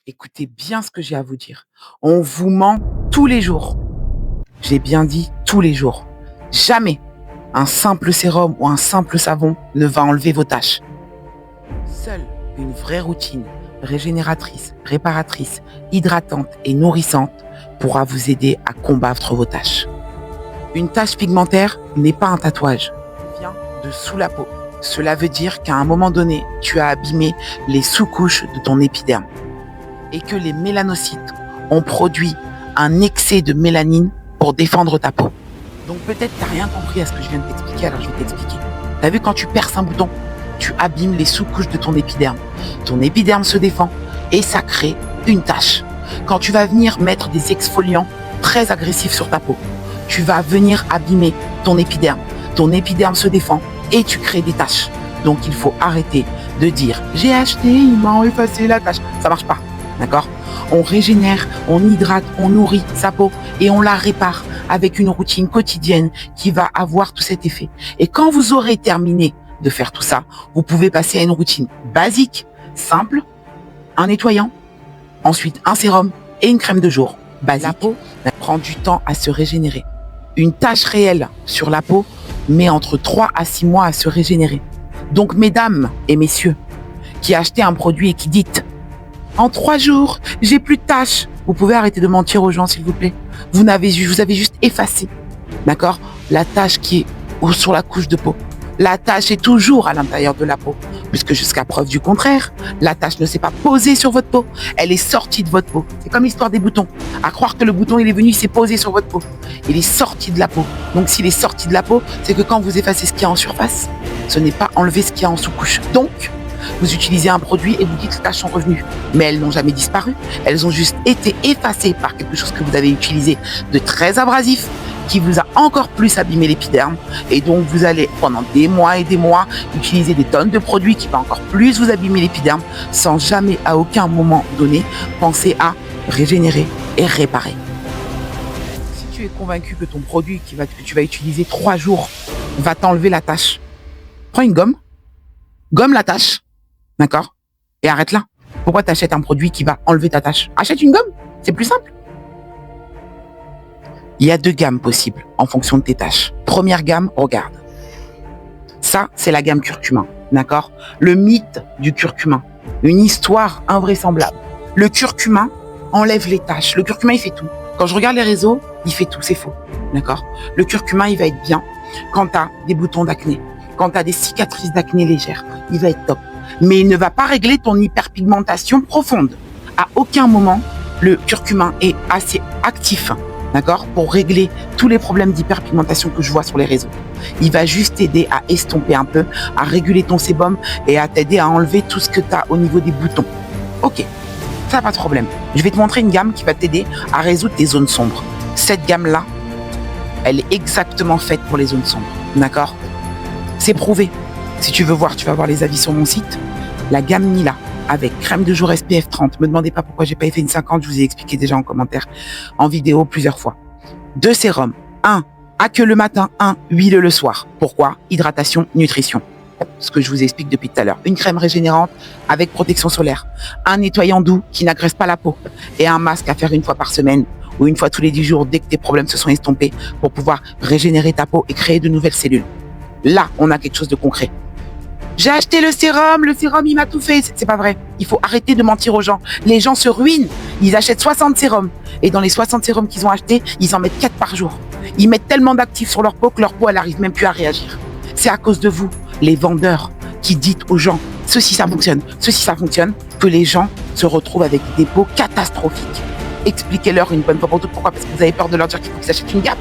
Écoutez bien ce que j'ai à vous dire. On vous ment tous les jours. J'ai bien dit tous les jours. Jamais un simple sérum ou un simple savon ne va enlever vos taches. Seule une vraie routine régénératrice, réparatrice, hydratante et nourrissante pourra vous aider à combattre vos taches. Une tache pigmentaire n'est pas un tatouage. Elle vient de sous la peau. Cela veut dire qu'à un moment donné, tu as abîmé les sous-couches de ton épiderme et que les mélanocytes ont produit un excès de mélanine pour défendre ta peau. Donc peut-être tu n'as rien compris à ce que je viens de t'expliquer, alors je vais t'expliquer. Tu as vu, quand tu perces un bouton, tu abîmes les sous-couches de ton épiderme. Ton épiderme se défend et ça crée une tache. Quand tu vas venir mettre des exfoliants très agressifs sur ta peau, tu vas venir abîmer ton épiderme. Ton épiderme se défend et tu crées des taches. Donc il faut arrêter de dire « j'ai acheté, il m'a effacé la tache ». Ça marche pas, d'accord? On régénère, on hydrate, on nourrit sa peau et on la répare avec une routine quotidienne qui va avoir tout cet effet. Et quand vous aurez terminé de faire tout ça, vous pouvez passer à une routine basique, simple, un nettoyant, ensuite un sérum et une crème de jour. Basique. La peau prend du temps à se régénérer. Une tache réelle sur la peau met entre 3 à 6 mois à se régénérer. Donc, mesdames et messieurs, qui achetez un produit et qui dites « en 3 jours, j'ai plus de taches », vous pouvez arrêter de mentir aux gens, s'il vous plaît. Vous avez juste effacé, d'accord, la tache qui est sur la couche de peau. La tache est toujours à l'intérieur de la peau, puisque jusqu'à preuve du contraire, la tache ne s'est pas posée sur votre peau, elle est sortie de votre peau. C'est comme l'histoire des boutons. À croire que le bouton, il est venu, il s'est posé sur votre peau. Il est sorti de la peau. Donc s'il est sorti de la peau, c'est que quand vous effacez ce qu'il y a en surface, ce n'est pas enlever ce qu'il y a en sous-couche. Donc, vous utilisez un produit et vous dites que les taches sont revenues. Mais elles n'ont jamais disparu. Elles ont juste été effacées par quelque chose que vous avez utilisé de très abrasif, qui vous a encore plus abîmé l'épiderme. Et donc, vous allez, pendant des mois et des mois, utiliser des tonnes de produits qui vont encore plus vous abîmer l'épiderme, sans jamais, à aucun moment donné, penser à régénérer et réparer. Si tu es convaincu que ton produit que tu vas utiliser 3 jours va t'enlever la tache, prends une gomme, gomme la tache, d'accord? Et arrête là. Pourquoi tu achètes un produit qui va enlever ta tache? Achète une gomme, c'est plus simple. Il y a 2 gammes possibles en fonction de tes taches. Première gamme, regarde. Ça, c'est la gamme curcuma, d'accord? Le mythe du curcuma. Une histoire invraisemblable. Le curcuma enlève les taches. Le curcuma, il fait tout. Quand je regarde les réseaux, il fait tout, c'est faux, d'accord? Le curcuma, il va être bien quand tu as des boutons d'acné, quand tu as des cicatrices d'acné légères. Il va être top. Mais il ne va pas régler ton hyperpigmentation profonde. À aucun moment, le curcuma est assez actif, d'accord, pour régler tous les problèmes d'hyperpigmentation que je vois sur les réseaux. Il va juste t'aider à estomper un peu, à réguler ton sébum et à t'aider à enlever tout ce que tu as au niveau des boutons. Ok, ça pas de problème. Je vais te montrer une gamme qui va t'aider à résoudre tes zones sombres. Cette gamme-là, elle est exactement faite pour les zones sombres, d'accord? C'est prouvé. Si tu veux voir, tu vas voir les avis sur mon site. La gamme Nila, avec crème de jour SPF 30. Me demandez pas pourquoi j'ai pas fait une 50, je vous ai expliqué déjà en commentaire, en vidéo plusieurs fois. 2 sérums. 1, à que le matin, 1, huile le soir. Pourquoi? Hydratation, nutrition. Ce que je vous explique depuis tout à l'heure. Une crème régénérante avec protection solaire. Un nettoyant doux qui n'agresse pas la peau. Et un masque à faire 1 fois par semaine ou 1 fois tous les 10 jours dès que tes problèmes se sont estompés pour pouvoir régénérer ta peau et créer de nouvelles cellules. Là, on a quelque chose de concret. J'ai acheté le sérum, il m'a tout fait. C'est pas vrai. Il faut arrêter de mentir aux gens. Les gens se ruinent. Ils achètent 60 sérums. Et dans les 60 sérums qu'ils ont achetés, ils en mettent 4 par jour. Ils mettent tellement d'actifs sur leur peau que leur peau, elle arrive même plus à réagir. C'est à cause de vous, les vendeurs, qui dites aux gens, ceci ça fonctionne, que les gens se retrouvent avec des peaux catastrophiques. Expliquez-leur une bonne fois pour toutes pourquoi. Parce que vous avez peur de leur dire qu'il faut qu'ils achètent une gamme.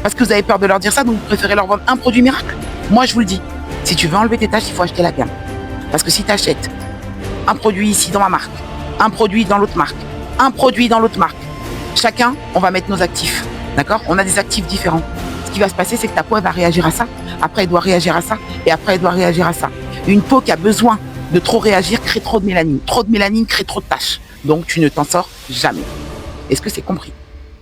Parce que vous avez peur de leur dire ça, donc vous préférez leur vendre un produit miracle. Moi, je vous le dis. Si tu veux enlever tes taches, il faut acheter la gamme. Parce que si tu achètes un produit ici dans ma marque, un produit dans l'autre marque, un produit dans l'autre marque, chacun, on va mettre nos actifs. D'accord? On a des actifs différents. Ce qui va se passer, c'est que ta peau, elle va réagir à ça. Après, elle doit réagir à ça. Et après, elle doit réagir à ça. Une peau qui a besoin de trop réagir crée trop de mélanine. Trop de mélanine crée trop de taches. Donc, tu ne t'en sors jamais. Est-ce que c'est compris?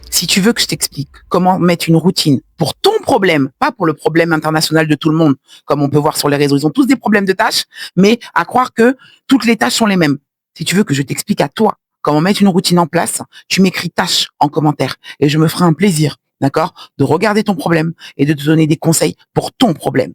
Si tu veux que je t'explique comment mettre une routine pour ton problème, pas pour le problème international de tout le monde, comme on peut voir sur les réseaux, ils ont tous des problèmes de tâches, mais à croire que toutes les tâches sont les mêmes. Si tu veux que je t'explique à toi comment mettre une routine en place, tu m'écris tâche en commentaire et je me ferai un plaisir, d'accord, de regarder ton problème et de te donner des conseils pour ton problème.